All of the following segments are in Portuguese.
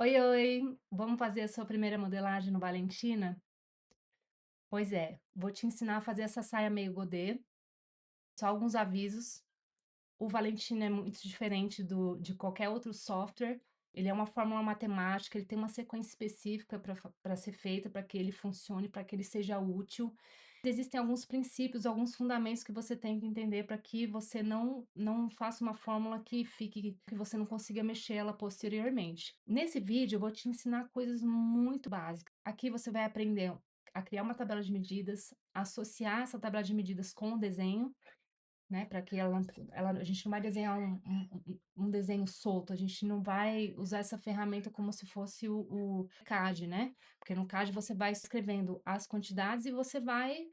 Oi, oi! Vamos fazer a sua primeira modelagem no Valentina? Pois é, vou te ensinar a fazer essa saia meio godê. Só alguns avisos. O Valentina é muito diferente de qualquer outro software. Ele é uma fórmula matemática, ele tem uma sequência específica para ser feita, para que ele funcione, para que ele seja útil. Existem alguns princípios, alguns fundamentos que você tem que entender para que você não faça uma fórmula que você não consiga mexer ela posteriormente. Nesse vídeo eu vou te ensinar coisas muito básicas. Aqui você vai aprender a criar uma tabela de medidas, associar essa tabela de medidas com o desenho, né, para que a gente não vai desenhar um desenho solto, a gente não vai usar essa ferramenta como se fosse o CAD, né? Porque no CAD você vai escrevendo as quantidades e você vai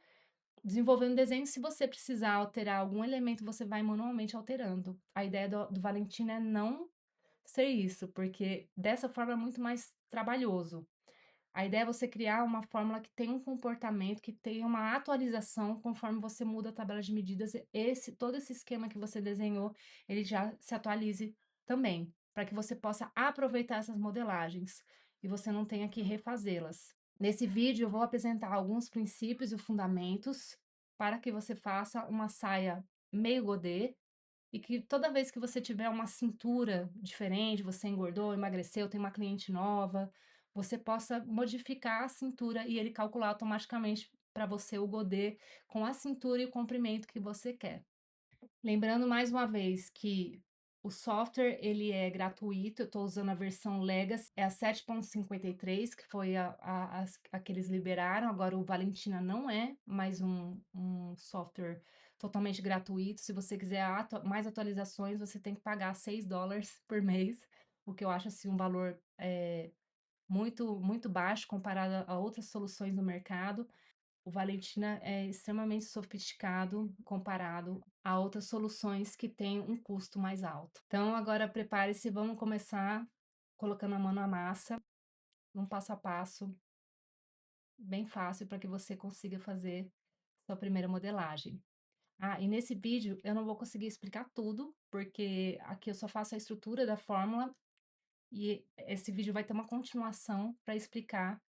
desenvolvendo desenho. Se você precisar alterar algum elemento, você vai manualmente alterando. A ideia do Valentina é não ser isso, porque dessa forma é muito mais trabalhoso. A ideia é você criar uma fórmula que tenha um comportamento, que tenha uma atualização conforme você muda a tabela de medidas. Todo esse esquema que você desenhou, ele já se atualize também, para que você possa aproveitar essas modelagens e você não tenha que refazê-las. Nesse vídeo, eu vou apresentar alguns princípios e fundamentos para que você faça uma saia meio godê e que toda vez que você tiver uma cintura diferente, você engordou, emagreceu, tem uma cliente nova, você possa modificar a cintura e ele calcular automaticamente para você o godê com a cintura e o comprimento que você quer. Lembrando mais uma vez que o software ele é gratuito, eu estou usando a versão Legacy, é a 7.53, que foi a que eles liberaram. Agora o Valentina não é mais um software totalmente gratuito. Se você quiser mais atualizações, você tem que pagar $6 por mês, o que eu acho assim um valor muito baixo comparado a outras soluções no mercado. O Valentina é extremamente sofisticado comparado a outras soluções que têm um custo mais alto. Então, agora prepare-se, vamos começar colocando a mão na massa, um passo a passo, bem fácil para que você consiga fazer sua primeira modelagem. Ah, e nesse vídeo eu não vou conseguir explicar tudo, porque aqui eu só faço a estrutura da fórmula e esse vídeo vai ter uma continuação para explicar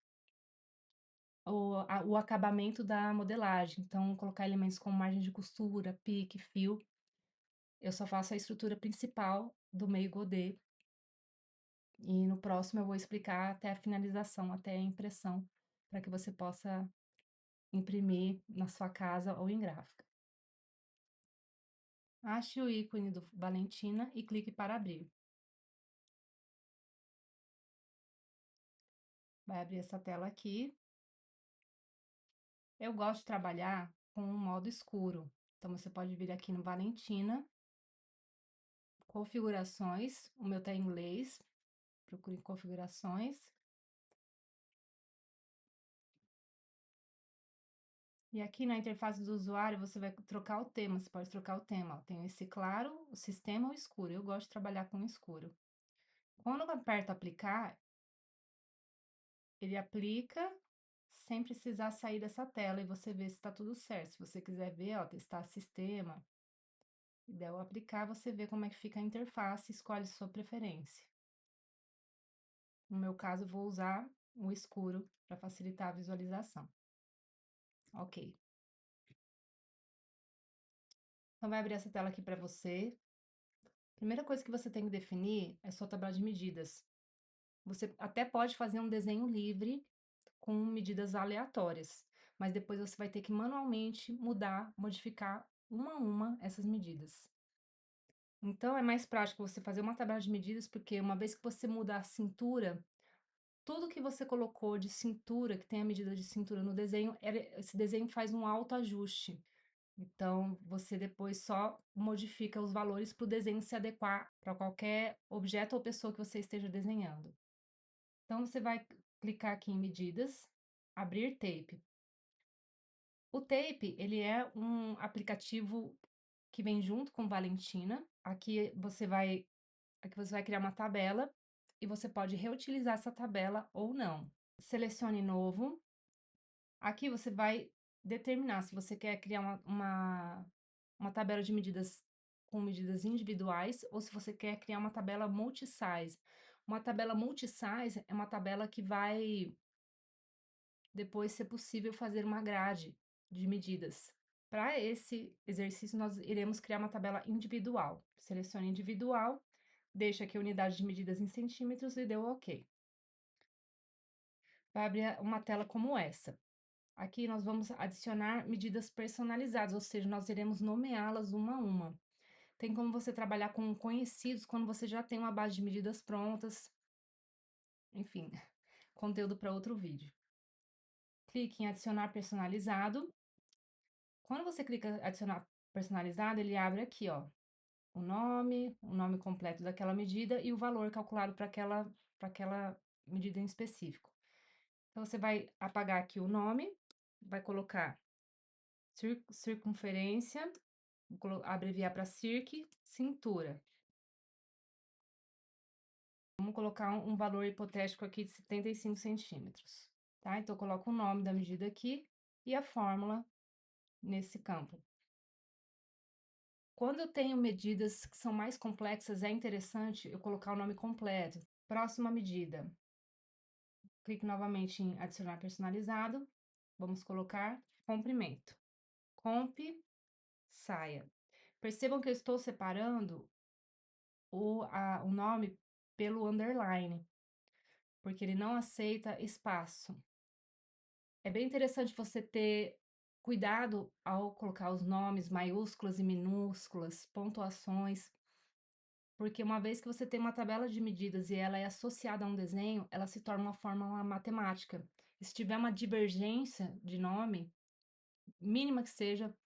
o acabamento da modelagem. Então, colocar elementos como margem de costura, pique, fio. Eu só faço a estrutura principal do meio godê. E no próximo eu vou explicar até a finalização, até a impressão, para que você possa imprimir na sua casa ou em gráfica. Ache o ícone do Valentina e clique para abrir. Vai abrir essa tela aqui. Eu gosto de trabalhar com o modo escuro. Então, você pode vir aqui no Valentina, configurações, o meu tá em inglês, procure configurações. E aqui na interface do usuário, você vai trocar o tema, você pode trocar o tema. Ó, tem esse claro, o sistema ou escuro. Eu gosto de trabalhar com escuro. Quando eu aperto aplicar, ele aplica sem precisar sair dessa tela e você vê se está tudo certo. Se você quiser ver, ó, testar sistema, e der o aplicar, você vê como é que fica a interface, escolhe sua preferência. No meu caso, eu vou usar o escuro para facilitar a visualização. Ok. Então, vai abrir essa tela aqui para você. Primeira coisa que você tem que definir é sua tabela de medidas. Você até pode fazer um desenho livre com medidas aleatórias, mas depois você vai ter que manualmente mudar, modificar uma a uma essas medidas. Então, é mais prático você fazer uma tabela de medidas, porque uma vez que você muda a cintura, tudo que você colocou de cintura, que tem a medida de cintura no desenho, esse desenho faz um autoajuste. Então, você depois só modifica os valores para o desenho se adequar para qualquer objeto ou pessoa que você esteja desenhando. Então, você vai clicar aqui em medidas, abrir tape. O tape, ele é um aplicativo que vem junto com Valentina. Aqui você vai criar uma tabela e você pode reutilizar essa tabela ou não. Selecione novo. Aqui você vai determinar se você quer criar uma tabela de medidas com medidas individuais ou se você quer criar uma tabela multi-size. Uma tabela multi-size é uma tabela que vai depois ser possível fazer uma grade de medidas. Para esse exercício, nós iremos criar uma tabela individual. Selecione individual, deixa aqui a unidade de medidas em centímetros e deu OK. Vai abrir uma tela como essa. Aqui nós vamos adicionar medidas personalizadas, ou seja, nós iremos nomeá-las uma a uma. Tem como você trabalhar com conhecidos quando você já tem uma base de medidas prontas. Enfim, conteúdo para outro vídeo. Clique em adicionar personalizado. Quando você clica em adicionar personalizado, ele abre aqui, ó, o nome completo daquela medida e o valor calculado para aquela medida em específico. Então, você vai apagar aqui o nome, vai colocar circunferência, vou abreviar para circ, cintura. Vamos colocar um valor hipotético aqui de 75 centímetros, tá? Então, eu coloco o nome da medida aqui e a fórmula nesse campo. Quando eu tenho medidas que são mais complexas, é interessante eu colocar o nome completo. Próxima medida. Clique novamente em adicionar personalizado. Vamos colocar comprimento. Comp, saia. Percebam que eu estou separando o nome pelo underline, porque ele não aceita espaço. É bem interessante você ter cuidado ao colocar os nomes, maiúsculas e minúsculas, pontuações, porque uma vez que você tem uma tabela de medidas e ela é associada a um desenho, ela se torna uma fórmula matemática. E se tiver uma divergência de nome, mínima que seja,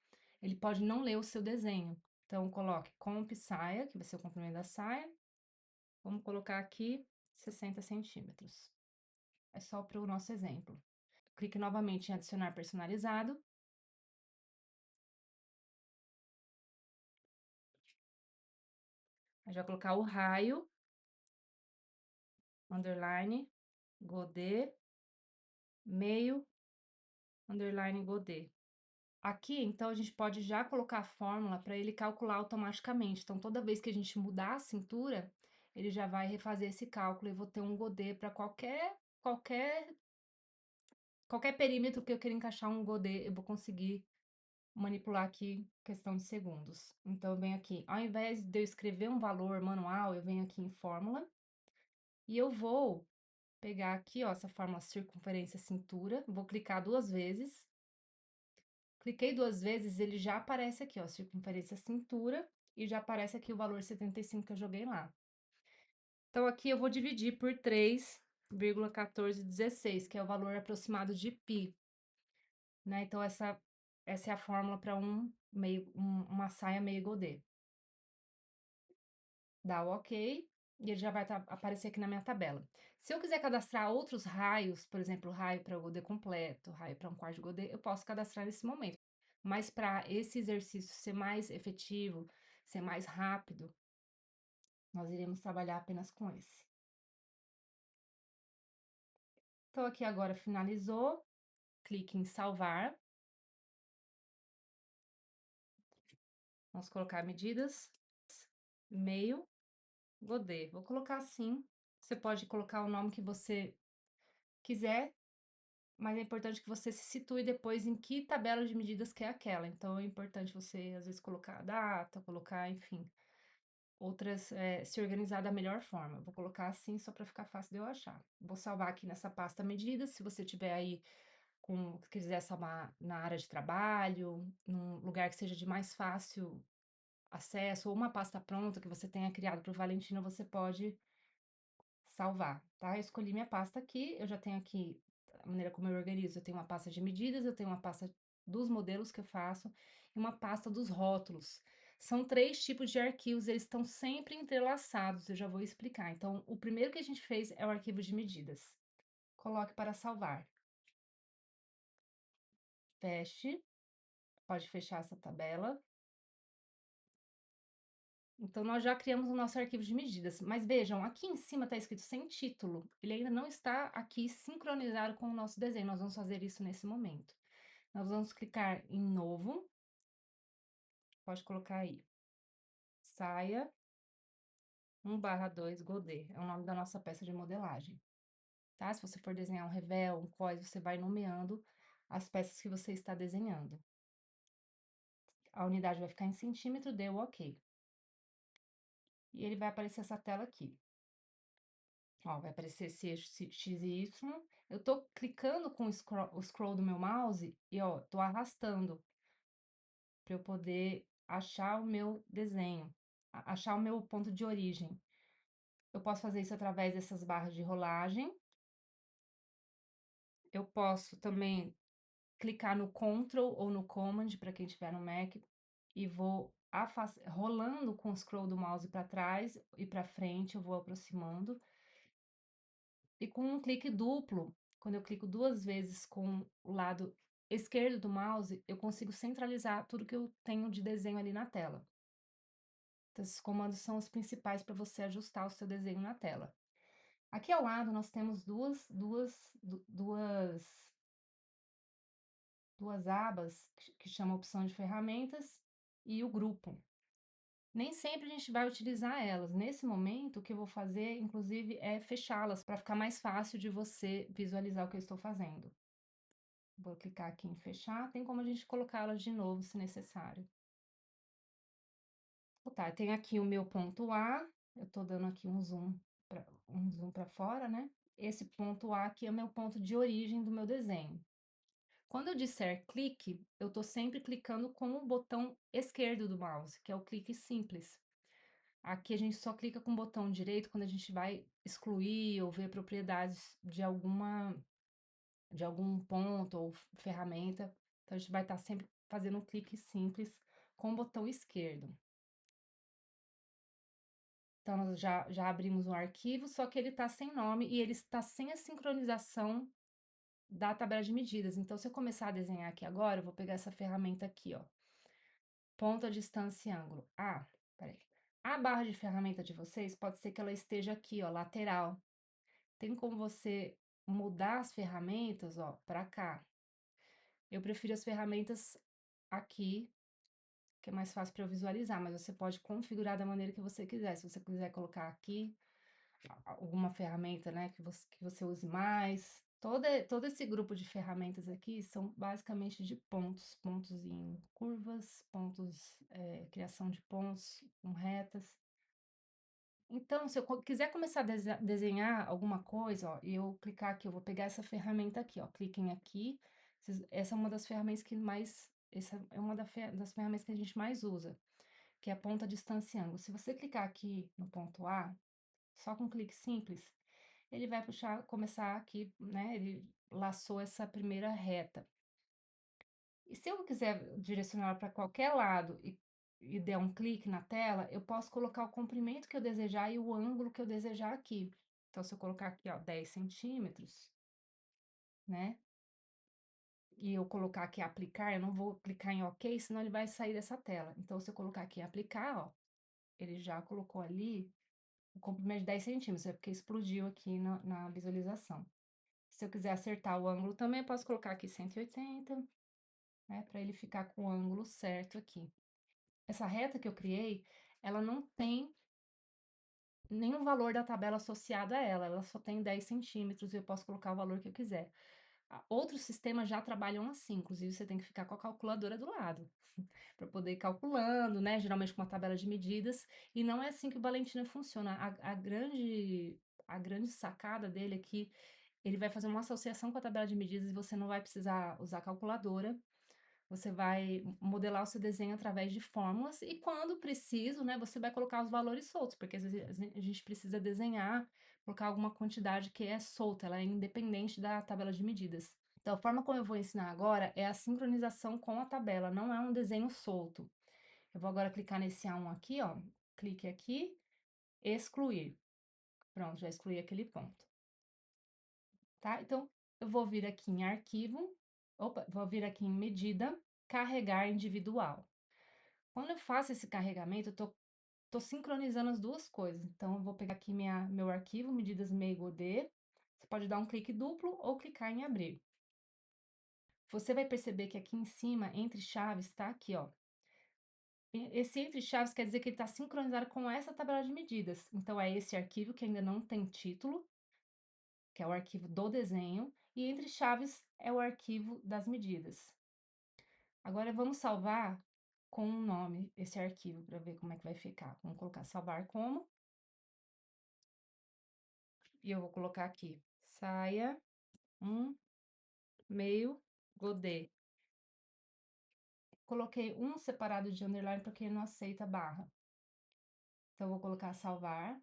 ele pode não ler o seu desenho. Então, coloque comp saia, que vai ser o comprimento da saia. Vamos colocar aqui 60 centímetros. É só para o nosso exemplo. Clique novamente em adicionar personalizado. A gente vai colocar o raio, underline, godê, meio, underline, godê. Aqui, então, a gente pode já colocar a fórmula para ele calcular automaticamente. Então, toda vez que a gente mudar a cintura, ele já vai refazer esse cálculo. Eu vou ter um godê para qualquer perímetro que eu queira encaixar um godê, eu vou conseguir manipular aqui questão de segundos. Então, eu venho aqui, ao invés de eu escrever um valor manual, eu venho aqui em fórmula e eu vou pegar aqui, ó, essa fórmula circunferência cintura, vou clicar 2 vezes. Cliquei 2 vezes, ele já aparece aqui, ó, circunferência cintura, e já aparece aqui o valor 75 que eu joguei lá. Então, aqui eu vou dividir por 3,1416, que é o valor aproximado de π, né? Então, essa é a fórmula para uma saia meio godê. Dá o OK, e ele já vai aparecer aqui na minha tabela. Se eu quiser cadastrar outros raios, por exemplo, raio para o godê completo, raio para um quarto de godê, eu posso cadastrar nesse momento. Mas para esse exercício ser mais efetivo, ser mais rápido, nós iremos trabalhar apenas com esse. Então, aqui agora finalizou, clique em salvar. Vamos colocar medidas, meio, godê. Vou colocar assim, você pode colocar o nome que você quiser, mas é importante que você se situe depois em que tabela de medidas que é aquela. Então, é importante você, às vezes, colocar a data, colocar, enfim, outras, se organizar da melhor forma. Vou colocar assim só para ficar fácil de eu achar. Vou salvar aqui nessa pasta medidas, se você tiver aí quiser salvar na área de trabalho, num lugar que seja de mais fácil acesso, ou uma pasta pronta que você tenha criado para o Valentina, você pode salvar, tá? Eu escolhi minha pasta aqui, eu já tenho aqui a maneira como eu organizo. Eu tenho uma pasta de medidas, eu tenho uma pasta dos modelos que eu faço e uma pasta dos rótulos. São 3 tipos de arquivos, eles estão sempre entrelaçados, eu já vou explicar. Então, o primeiro que a gente fez é o arquivo de medidas. Coloque para salvar. Feche, pode fechar essa tabela. Então, nós já criamos o nosso arquivo de medidas, mas vejam, aqui em cima está escrito sem título, ele ainda não está aqui sincronizado com o nosso desenho, nós vamos fazer isso nesse momento. Nós vamos clicar em novo, pode colocar aí, saia, 1/2 godê, é o nome da nossa peça de modelagem, tá. Se você for desenhar um revel, um cós, você vai nomeando as peças que você está desenhando. A unidade vai ficar em centímetro, deu ok. E ele vai aparecer essa tela aqui. Ó, vai aparecer esse eixo X e Y. Eu tô clicando com o scroll do meu mouse e, ó, tô arrastando para eu poder achar o meu desenho, achar o meu ponto de origem. Eu posso fazer isso através dessas barras de rolagem. Eu posso também clicar no Ctrl ou no Command, para quem tiver no Mac, e vou rolando com o scroll do mouse para trás e para frente, eu vou aproximando. E com um clique duplo, quando eu clico 2 vezes com o lado esquerdo do mouse, eu consigo centralizar tudo que eu tenho de desenho ali na tela. Então, esses comandos são os principais para você ajustar o seu desenho na tela. Aqui ao lado nós temos duas abas que chamam opção de ferramentas e o grupo. Nem sempre a gente vai utilizar elas. Nesse momento, o que eu vou fazer, inclusive, é fechá-las para ficar mais fácil de você visualizar o que eu estou fazendo. Vou clicar aqui em fechar, tem como a gente colocá-las de novo se necessário. Tá, tem aqui o meu ponto A, eu tô dando aqui um zoom para fora, né? Esse ponto A aqui é o meu ponto de origem do meu desenho. Quando eu disser clique, eu tô sempre clicando com o botão esquerdo do mouse, que é o clique simples. Aqui a gente só clica com o botão direito quando a gente vai excluir ou ver propriedades de algum ponto ou ferramenta. Então, a gente vai estar sempre fazendo um clique simples com o botão esquerdo. Então, nós já abrimos um arquivo, só que ele está sem nome e ele está sem a sincronização da tabela de medidas. Então, se eu começar a desenhar aqui agora, eu vou pegar essa ferramenta aqui, ó. Ponto, distância e ângulo. Ah, peraí. A barra de ferramenta de vocês pode ser que ela esteja aqui, ó, lateral. Tem como você mudar as ferramentas, ó, para cá. Eu prefiro as ferramentas aqui, que é mais fácil para eu visualizar, mas você pode configurar da maneira que você quiser. Se você quiser colocar aqui alguma ferramenta, né, que você use mais. Todo esse grupo de ferramentas aqui são basicamente de pontos, pontos em curvas, pontos, criação de pontos com retas. Então, se eu quiser começar a desenhar alguma coisa, ó, e eu clicar aqui, eu vou pegar essa ferramenta aqui, ó, cliquem aqui. Essa é uma das ferramentas essa é uma das ferramentas que a gente mais usa, que é a ponta, distância e ângulo. Se você clicar aqui no ponto A, só com um clique simples, ele vai começar aqui, né? Ele laçou essa primeira reta. E se eu quiser direcionar para qualquer lado e der um clique na tela, eu posso colocar o comprimento que eu desejar e o ângulo que eu desejar aqui. Então, se eu colocar aqui, ó, 10 centímetros, né? E eu colocar aqui aplicar, eu não vou clicar em OK, senão ele vai sair dessa tela. Então, se eu colocar aqui aplicar, ó, ele já colocou ali o comprimento de 10 centímetros, é porque explodiu aqui na visualização. Se eu quiser acertar o ângulo também, eu posso colocar aqui 180, né, para ele ficar com o ângulo certo aqui. Essa reta que eu criei, ela não tem nenhum valor da tabela associado a ela, ela só tem 10 centímetros e eu posso colocar o valor que eu quiser. Outros sistemas já trabalham assim, inclusive você tem que ficar com a calculadora do lado, para poder ir calculando, né, geralmente com uma tabela de medidas, e não é assim que o Valentina funciona. A grande sacada dele é que ele vai fazer uma associação com a tabela de medidas e você não vai precisar usar calculadora. Você vai modelar o seu desenho através de fórmulas e quando preciso, né, você vai colocar os valores soltos, porque às vezes a gente precisa desenhar, colocar alguma quantidade que é solta, ela é independente da tabela de medidas. Então, a forma como eu vou ensinar agora é a sincronização com a tabela, não é um desenho solto. Eu vou agora clicar nesse A1 aqui, ó, clique aqui, excluir. Pronto, já excluí aquele ponto, tá? Então, eu vou vir aqui em arquivo, vou vir aqui em medida, carregar individual. Quando eu faço esse carregamento, eu tô sincronizando as duas coisas. Então, eu vou pegar aqui meu arquivo, medidas MEI Godê. Você pode dar um clique duplo ou clicar em abrir. Você vai perceber que aqui em cima, entre chaves, tá aqui, ó. Esse entre chaves quer dizer que ele está sincronizado com essa tabela de medidas. Então, é esse arquivo que ainda não tem título, que é o arquivo do desenho, e entre chaves é o arquivo das medidas. Agora, vamos salvar com um nome esse arquivo, para ver como é que vai ficar. Vamos colocar salvar como, e eu vou colocar aqui, saia, meio, godê. Coloquei um separado de underline porque não aceita barra. Então, eu vou colocar salvar.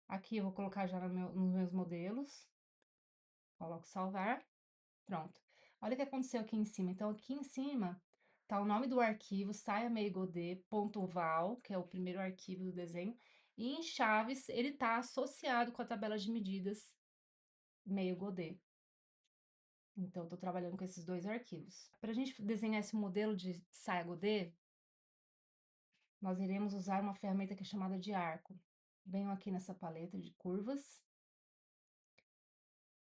Aqui eu vou colocar já nos meus modelos. Coloco salvar. Pronto. Olha o que aconteceu aqui em cima. Então, aqui em cima tá o nome do arquivo, saiameigodê.val, que é o primeiro arquivo do desenho. E em chaves, ele tá associado com a tabela de medidas meio godê. Então, eu tô trabalhando com esses dois arquivos. Para a gente desenhar esse modelo de saia godê, nós iremos usar uma ferramenta que é chamada de arco. Venho aqui nessa paleta de curvas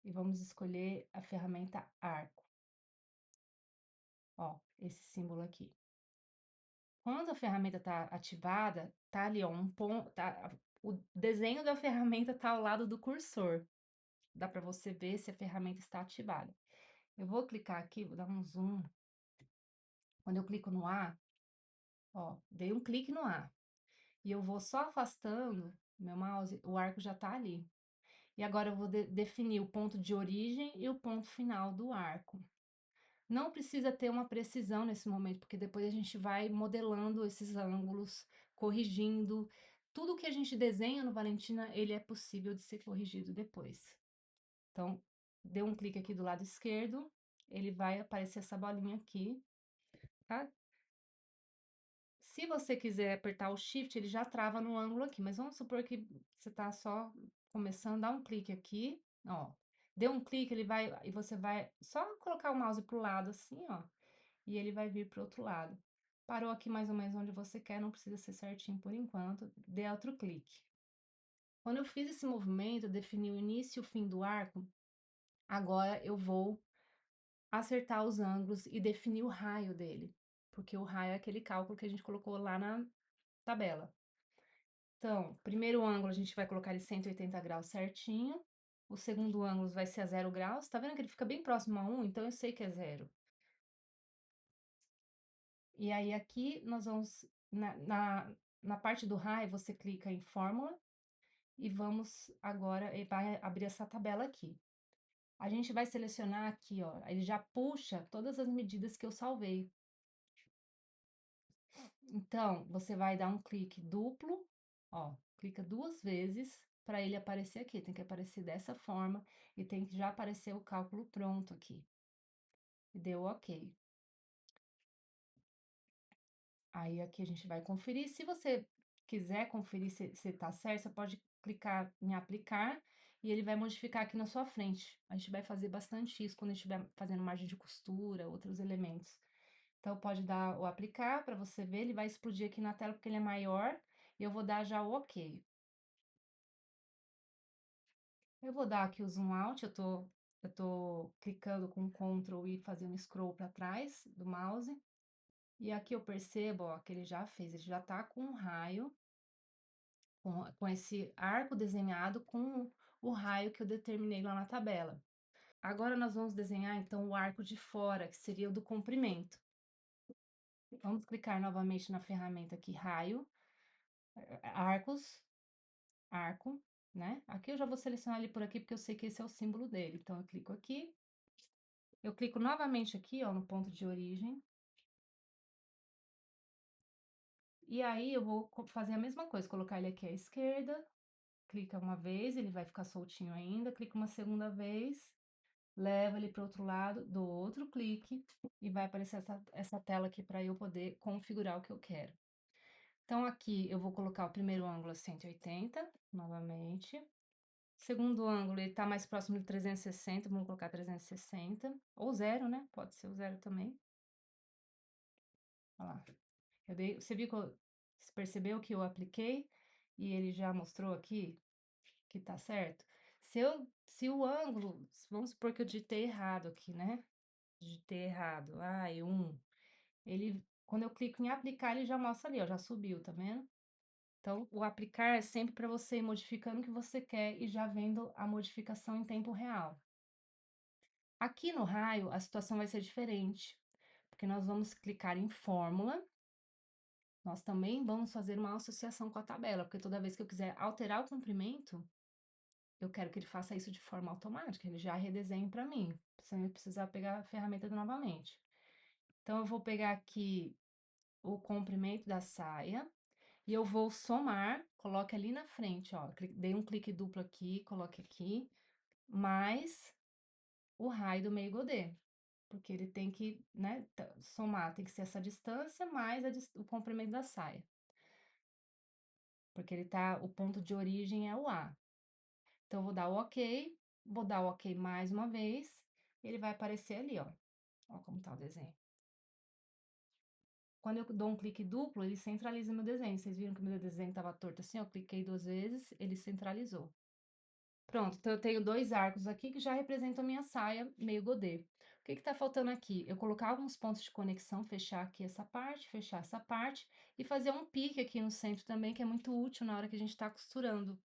e vamos escolher a ferramenta arco. Ó, esse símbolo aqui. Quando a ferramenta está ativada, tá ali, ó, o desenho da ferramenta tá ao lado do cursor. Dá para você ver se a ferramenta está ativada. Eu vou clicar aqui, vou dar um zoom. Quando eu clico no A, ó, dei um clique no A. E eu vou só afastando meu mouse, o arco já tá ali. E agora eu vou definir o ponto de origem e o ponto final do arco. Não precisa ter uma precisão nesse momento, porque depois a gente vai modelando esses ângulos, corrigindo. Tudo que a gente desenha no Valentina, ele é possível de ser corrigido depois. Então, dê um clique aqui do lado esquerdo, ele vai aparecer essa bolinha aqui, tá? Se você quiser apertar o Shift, ele já trava no ângulo aqui, mas vamos supor que você tá só começando, dá um clique aqui, ó. Deu um clique, ele vai, e você vai só colocar o mouse pro lado assim, ó, e ele vai vir pro outro lado. Parou aqui mais ou menos onde você quer, não precisa ser certinho por enquanto, dê outro clique. Quando eu fiz esse movimento, defini o início e o fim do arco, agora eu vou acertar os ângulos e definir o raio dele, porque o raio é aquele cálculo que a gente colocou lá na tabela. Então, primeiro ângulo a gente vai colocar ele 180 graus certinho. O segundo ângulo vai ser a 0 graus. Tá vendo que ele fica bem próximo a 1? Então eu sei que é 0. E aí aqui nós vamos, na parte do raio, você clica em fórmula e vamos agora, ele vai abrir essa tabela aqui. A gente vai selecionar aqui, ó, ele já puxa todas as medidas que eu salvei. Então, você vai dar um clique duplo, ó, clica 2 vezes para ele aparecer aqui. Tem que aparecer dessa forma e tem que já aparecer o cálculo pronto aqui. E deu OK. Aí aqui a gente vai conferir. Se você quiser conferir se tá certo, você pode clicar em aplicar e ele vai modificar aqui na sua frente. A gente vai fazer bastante isso quando a gente estiver fazendo margem de costura, outros elementos. Então, pode dar o aplicar para você ver, ele vai explodir aqui na tela porque ele é maior, e eu vou dar já o OK. Eu vou dar aqui o zoom out, eu tô clicando com Ctrl e fazendo scroll para trás do mouse, e aqui eu percebo, ó, que ele já fez, ele já tá com um raio, com esse arco desenhado com o raio que eu determinei lá na tabela. Agora nós vamos desenhar, então, o arco de fora, que seria o do comprimento. Vamos clicar novamente na ferramenta aqui, raio, arcos, arco, né? Aqui eu já vou selecionar ele por aqui, porque eu sei que esse é o símbolo dele. Então, eu clico aqui, eu clico novamente aqui, ó, no ponto de origem. E aí, eu vou fazer a mesma coisa, colocar ele aqui à esquerda, clica uma vez, ele vai ficar soltinho ainda, clica uma segunda vez, leva ele para o outro lado, dou outro clique, e vai aparecer essa tela aqui para eu poder configurar o que eu quero. Então, aqui eu vou colocar o primeiro ângulo a 180, novamente. Segundo ângulo, ele tá mais próximo de 360, vamos colocar 360, ou zero, né? Pode ser o zero também. Olha lá. Você viu você percebeu que eu apliquei e ele já mostrou aqui que tá certo? Se o ângulo, vamos supor que eu digitei errado aqui, né? Digitei errado, ai, 1. Quando eu clico em aplicar, ele já mostra ali, ó, já subiu, tá vendo? Então, o aplicar é sempre para você ir modificando o que você quer e já vendo a modificação em tempo real. Aqui no raio, a situação vai ser diferente, porque nós vamos clicar em fórmula, nós também vamos fazer uma associação com a tabela, porque toda vez que eu quiser alterar o comprimento, eu quero que ele faça isso de forma automática, ele já redesenhe para mim, sem eu precisar pegar a ferramenta novamente. Então, eu vou pegar aqui o comprimento da saia e eu vou somar, coloque ali na frente, ó, dei um clique duplo aqui, coloque aqui, mais o raio do meio godê, porque ele tem que, né, somar, tem que ser essa distância mais o comprimento da saia, porque ele tá, o ponto de origem é o A. Então, eu vou dar o ok mais uma vez, ele vai aparecer ali, ó. Ó como tá o desenho. Quando eu dou um clique duplo, ele centraliza meu desenho. Vocês viram que meu desenho estava torto assim? Eu cliquei 2 vezes, ele centralizou. Pronto, então eu tenho 2 arcos aqui que já representam a minha saia meio godê. O que que tá faltando aqui? Eu colocar alguns pontos de conexão, fechar aqui essa parte, fechar essa parte e fazer um pique aqui no centro também, que é muito útil na hora que a gente tá costurando,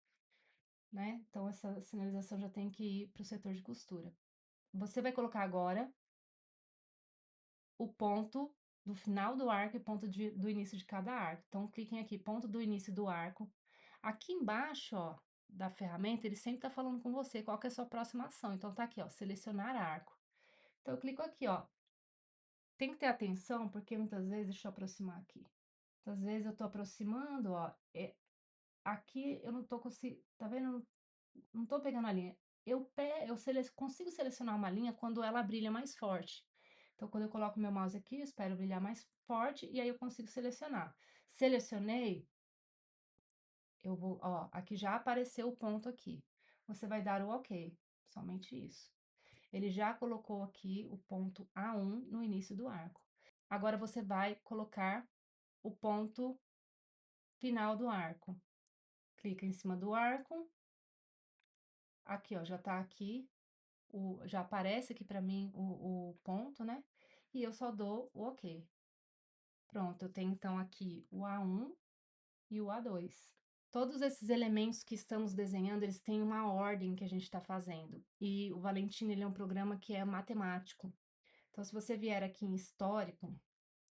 né? Então essa sinalização já tem que ir para o setor de costura. Você vai colocar agora o ponto do final do arco e ponto do início de cada arco. Então, cliquem aqui, ponto do início do arco. Aqui embaixo, ó, da ferramenta, ele sempre tá falando com você qual que é a sua próxima ação. Então, tá aqui, ó, selecionar arco. Então, eu clico aqui, ó. Tem que ter atenção, porque muitas vezes, deixa eu aproximar aqui. Muitas vezes eu tô aproximando, ó, aqui eu não tô conseguindo, tá vendo? Não tô pegando a linha. Consigo selecionar uma linha quando ela brilha mais forte. Então, quando eu coloco meu mouse aqui, eu espero brilhar mais forte e aí eu consigo selecionar. Selecionei, eu vou, ó, aqui já apareceu o ponto aqui. Você vai dar o OK, somente isso. Ele já colocou aqui o ponto A1 no início do arco. Agora você vai colocar o ponto final do arco. Clica em cima do arco. Aqui, ó, já tá aqui já aparece aqui para mim o ponto, né? E eu só dou o OK. Pronto, eu tenho então aqui o A1 e o A2. Todos esses elementos que estamos desenhando, eles têm uma ordem que a gente está fazendo. E o Valentino, ele é um programa que é matemático. Então, se você vier aqui em histórico,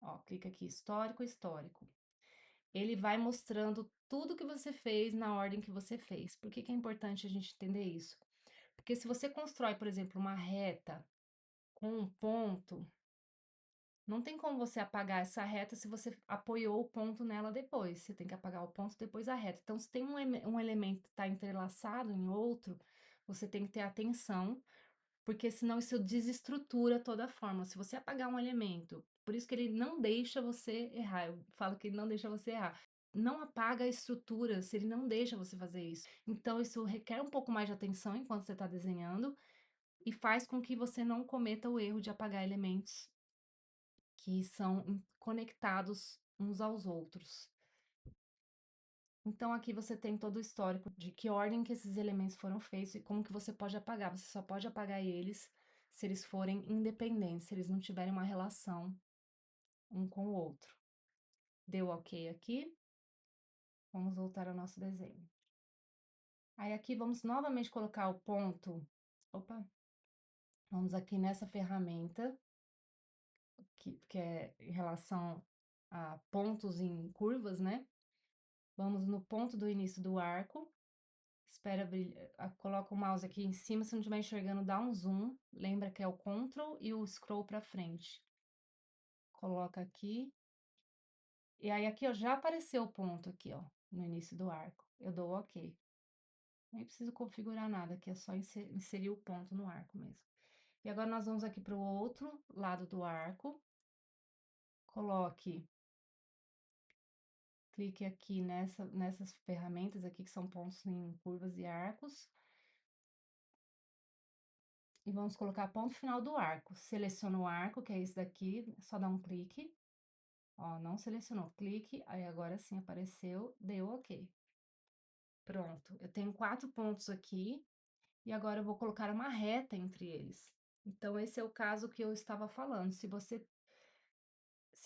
ó, clica aqui, histórico, histórico. Ele vai mostrando tudo que você fez na ordem que você fez. Por que que é importante a gente entender isso? Porque se você constrói, por exemplo, uma reta com um ponto, não tem como você apagar essa reta se você apoiou o ponto nela depois. Você tem que apagar o ponto depois a reta. Então, se tem um elemento que está entrelaçado em outro, você tem que ter atenção, porque senão isso desestrutura toda a forma. Se você apagar um elemento, por isso que ele não deixa você errar. Eu falo que ele não deixa você errar. Não apaga a estrutura se ele não deixa você fazer isso. Então, isso requer um pouco mais de atenção enquanto você está desenhando e faz com que você não cometa o erro de apagar elementos que são conectados uns aos outros. Então aqui você tem todo o histórico de que ordem que esses elementos foram feitos e como que você pode apagar. Você só pode apagar eles se eles forem independentes, se eles não tiverem uma relação um com o outro. Deu OK aqui? Vamos voltar ao nosso desenho. Aí aqui vamos novamente colocar o ponto. Opa! Vamos aqui nessa ferramenta, que é em relação a pontos em curvas, né? Vamos no ponto do início do arco. Espera brilhar, coloca o mouse aqui em cima, se não estiver enxergando, dá um zoom. Lembra que é o Ctrl e o Scroll para frente. Coloca aqui. E aí aqui, ó, já apareceu o ponto aqui, ó, no início do arco. Eu dou OK. Nem preciso configurar nada, aqui é só inserir o ponto no arco mesmo. E agora nós vamos aqui para o outro lado do arco. Coloque, clique aqui nessas ferramentas aqui, que são pontos em curvas e arcos. E vamos colocar ponto final do arco. Seleciona o arco, que é esse daqui, só dá um clique. Ó, não selecionou, clique, aí agora sim apareceu, deu OK. Pronto, eu tenho 4 pontos aqui, e agora eu vou colocar uma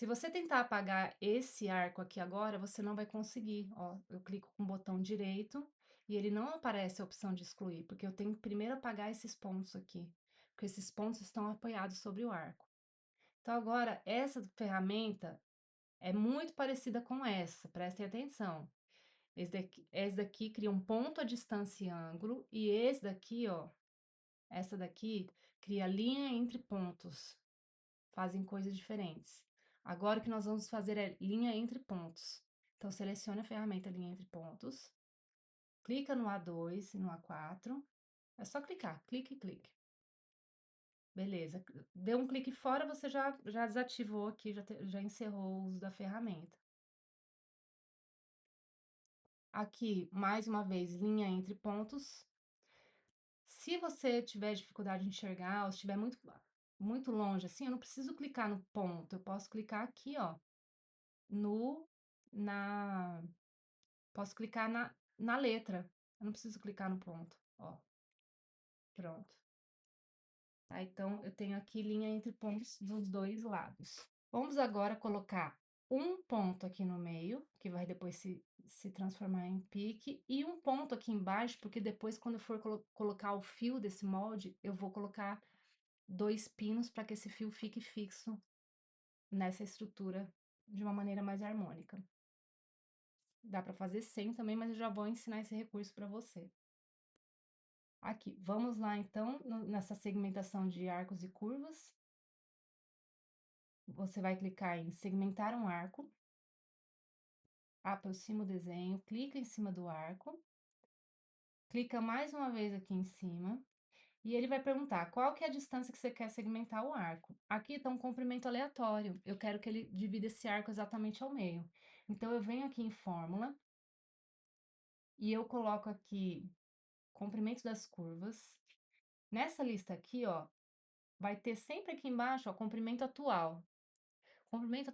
se Se você tentar apagar esse arco aqui agora, você não vai conseguir, ó, eu clico com o botão direito e ele não aparece a opção de excluir, porque eu tenho que primeiro apagar esses pontos aqui, porque esses pontos estão apoiados sobre o arco. Então agora, essa ferramenta é muito parecida com essa, prestem atenção. Esse daqui cria um ponto, a distância e ângulo, e esse daqui, ó, essa daqui cria linha entre pontos, fazem coisas diferentes. Agora o que nós vamos fazer é linha entre pontos. Então, selecione a ferramenta linha entre pontos, clica no A2 e no A4, é só clicar, clique e clique. Beleza, deu um clique fora, você já desativou aqui, já encerrou o uso da ferramenta. Aqui, mais uma vez, linha entre pontos. Se você tiver dificuldade de enxergar, ou estiver muito longe, assim, eu não preciso clicar no ponto, eu posso clicar aqui, ó, no, na, posso clicar na letra, eu não preciso clicar no ponto, ó, pronto. Tá, então, eu tenho aqui linha entre pontos dos dois lados. Vamos agora colocar um ponto aqui no meio, que vai depois se transformar em pique, e um ponto aqui embaixo, porque depois, quando eu for colocar o fio desse molde, eu vou colocar 2 pinos para que esse fio fique fixo nessa estrutura de uma maneira mais harmônica. Dá para fazer sem também, mas eu já vou ensinar esse recurso para você. Aqui, vamos lá então, nessa segmentação de arcos e curvas. Você vai clicar em segmentar um arco, aproxima o desenho, clica em cima do arco, clica mais uma vez aqui em cima, e ele vai perguntar qual que é a distância que você quer segmentar o arco. Aqui está um comprimento aleatório, eu quero que ele divida esse arco exatamente ao meio. Então, eu venho aqui em fórmula, e eu coloco aqui comprimento das curvas. Nessa lista aqui, ó, vai ter sempre aqui embaixo, ó, comprimento atual. Comprimento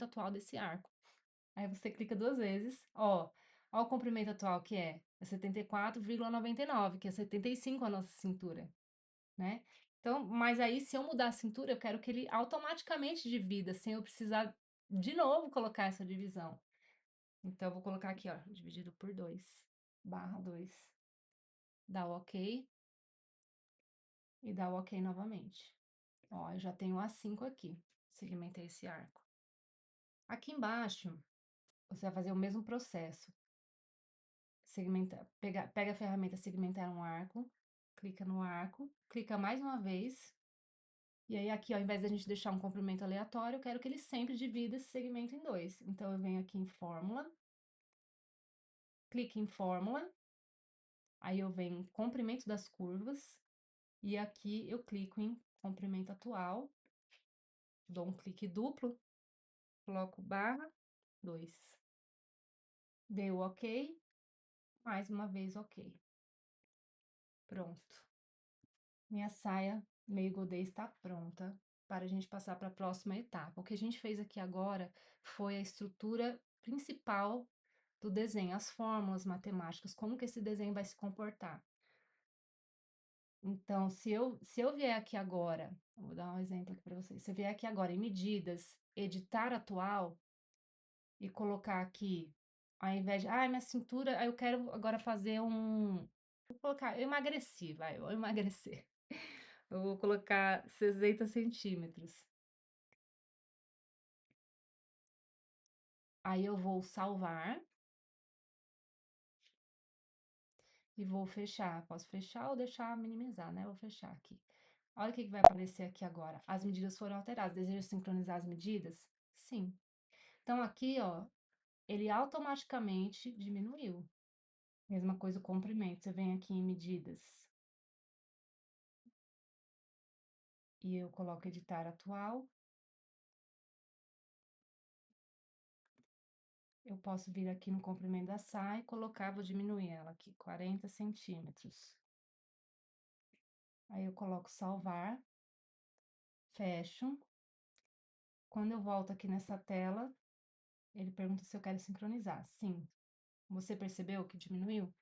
atual desse arco. Aí você clica 2 vezes, ó o comprimento atual que é 74,99, que é 75 a nossa cintura, né. Então, mas aí se eu mudar a cintura, eu quero que ele automaticamente divida, sem eu precisar de novo colocar essa divisão. Então eu vou colocar aqui, ó, dividido por 2, barra 2, dá o ok, e dá o ok novamente. Ó, eu já tenho o A5 aqui, segmentei esse arco. Aqui embaixo, você vai fazer o mesmo processo. Pega a ferramenta segmentar um arco, clica no arco, clica mais uma vez, e aí aqui, ao invés da gente deixar um comprimento aleatório, eu quero que ele sempre divida esse segmento em 2. Então, eu venho aqui em fórmula, clique em fórmula, aí eu venho em comprimento das curvas, e aqui eu clico em comprimento atual, dou um clique duplo, coloco barra 2. Deu ok, mais uma vez ok. Pronto. Minha saia meio godê está pronta para a gente passar para a próxima etapa. O que a gente fez aqui agora foi a estrutura principal do desenho, as fórmulas matemáticas, como que esse desenho vai se comportar. Então, se eu vier aqui agora, vou dar um exemplo aqui para vocês, se eu vier aqui agora em medidas, editar atual, e colocar aqui, ao invés de, minha cintura, aí eu quero agora fazer vou colocar, eu emagreci, vai, eu vou emagrecer. Eu vou colocar 60 centímetros. Aí eu vou salvar e vou fechar. Posso fechar ou deixar minimizar, né? Vou fechar aqui. Olha o que vai aparecer aqui agora. As medidas foram alteradas. Deseja sincronizar as medidas? Sim. Então, aqui, ó, ele automaticamente diminuiu. Mesma coisa o comprimento. Você vem aqui em medidas e eu coloco editar atual. Eu posso vir aqui no comprimento da saia e colocar, vou diminuir ela aqui, 40 centímetros. Aí eu coloco salvar, fecho. Quando eu volto aqui nessa tela, ele pergunta se eu quero sincronizar. Sim. Você percebeu que diminuiu?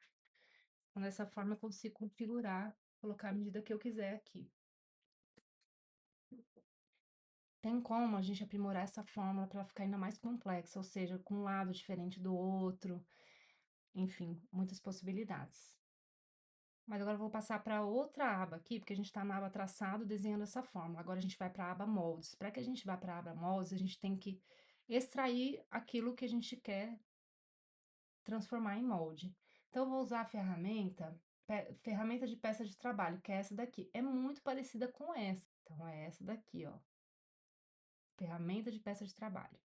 Então, dessa forma eu consigo configurar, colocar a medida que eu quiser aqui. Tem como a gente aprimorar essa fórmula para ela ficar ainda mais complexa, ou seja, com um lado diferente do outro, enfim, muitas possibilidades. Mas agora eu vou passar para outra aba aqui, porque a gente está na aba traçado desenhando essa fórmula. Agora a gente vai para a aba moldes. Para que a gente vá para a aba moldes, a gente tem que extrair aquilo que a gente quer transformar em molde. Então, eu vou usar a ferramenta de peça de trabalho, que é essa daqui. É muito parecida com essa. Então, é essa daqui, ó. Ferramenta de peça de trabalho.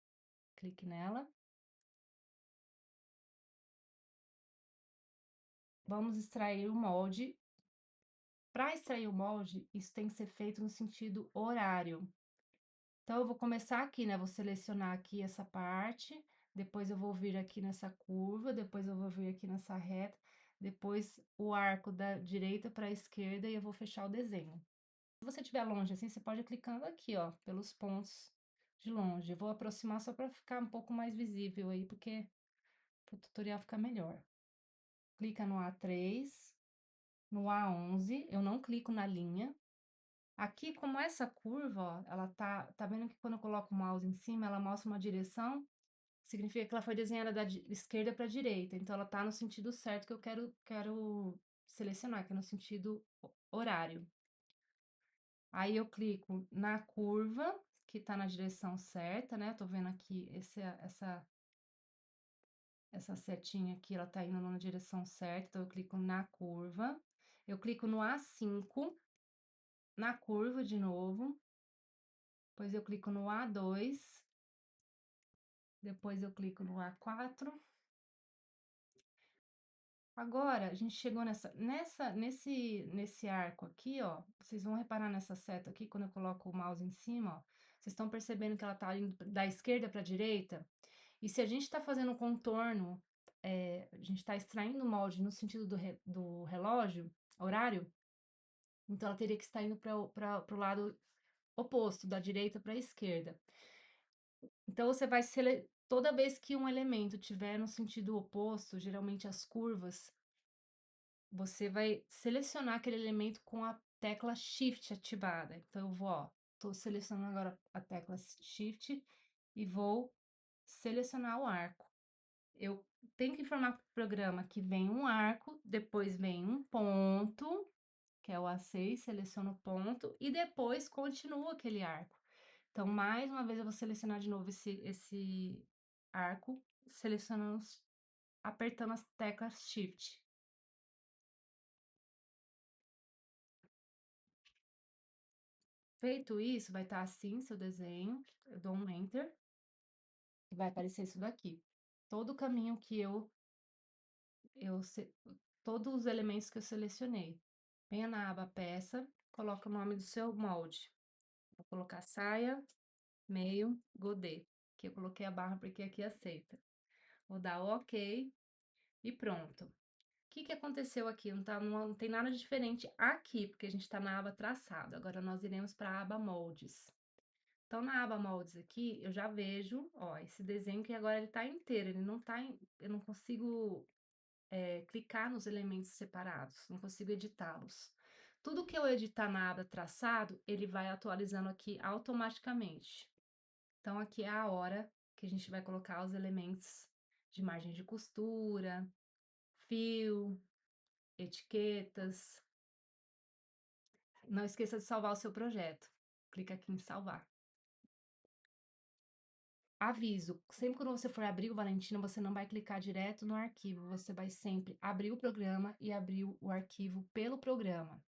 Clique nela. Vamos extrair o molde. Para extrair o molde, isso tem que ser feito no sentido horário. Então, eu vou começar aqui, né? Vou selecionar aqui essa parte, depois eu vou vir aqui nessa curva, depois eu vou vir aqui nessa reta, depois o arco da direita para a esquerda e eu vou fechar o desenho. Se você estiver longe assim, você pode ir clicando aqui, ó, pelos pontos de longe. Eu vou aproximar só para ficar um pouco mais visível aí, porque para o tutorial ficar melhor. Clica no A3, no A11, eu não clico na linha. Aqui, como essa curva, ó, ela tá vendo que quando eu coloco o mouse em cima, ela mostra uma direção, significa que ela foi desenhada da esquerda para a direita, então ela tá no sentido certo que eu quero selecionar, que é no sentido horário. Aí eu clico na curva, que tá na direção certa, né? Tô vendo aqui essa setinha aqui, ela tá indo na direção certa, então eu clico na curva. Eu clico no A5, na curva de novo. Depois eu clico no A2. Depois eu clico no A4. Agora, a gente chegou nesse arco aqui, ó. Vocês vão reparar nessa seta aqui, quando eu coloco o mouse em cima, ó. Vocês estão percebendo que ela tá indo da esquerda para a direita? E se a gente está fazendo um contorno, a gente está extraindo o molde no sentido do relógio, horário, então ela teria que estar indo para o lado oposto, da direita para a esquerda. Então você vai toda vez que um elemento tiver no sentido oposto, geralmente as curvas, você vai selecionar aquele elemento com a tecla Shift ativada. Então eu vou, ó, tô selecionando agora a tecla Shift e vou selecionar o arco. Eu tenho que informar para o programa que vem um arco, depois vem um ponto, que é o A6, seleciono o ponto, e depois continua aquele arco. Então, mais uma vez, eu vou selecionar de novo esse arco, selecionando, apertando as teclas Shift. Feito isso, vai estar assim seu desenho. Eu dou um Enter e vai aparecer isso daqui. Todo o caminho que todos os elementos que eu selecionei. Venha na aba peça, coloca o nome do seu molde. Vou colocar saia, meio, godê, que eu coloquei a barra porque aqui aceita. Vou dar o OK e pronto. O que aconteceu aqui? Não tem nada de diferente aqui, porque a gente está na aba traçado. Agora nós iremos para a aba moldes. Então, na aba moldes aqui, eu já vejo, ó, esse desenho que agora ele tá inteiro, ele não tá, eu não consigo clicar nos elementos separados, não consigo editá-los. Tudo que eu editar na aba traçado, ele vai atualizando aqui automaticamente. Então, aqui é a hora que a gente vai colocar os elementos de margem de costura, fio, etiquetas. Não esqueça de salvar o seu projeto. Clica aqui em salvar. Aviso, sempre quando você for abrir o Valentina, você não vai clicar direto no arquivo, você vai sempre abrir o programa e abrir o arquivo pelo programa.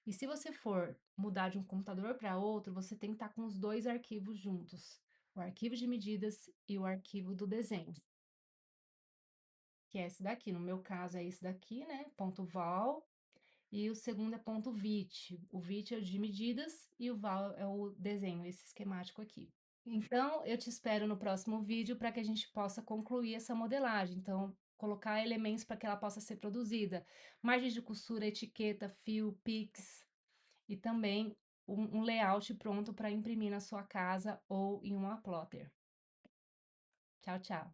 E se você for mudar de um computador para outro, você tem que estar com os dois arquivos juntos, o arquivo de medidas e o arquivo do desenho, que é esse daqui. No meu caso é esse daqui, né? .val, e o segundo é .vit. O vit é o de medidas e o val é o desenho, esse esquemático aqui. Então, eu te espero no próximo vídeo para que a gente possa concluir essa modelagem. Então, colocar elementos para que ela possa ser produzida. Margem de costura, etiqueta, fio, pix e também um layout pronto para imprimir na sua casa ou em uma plotter. Tchau, tchau.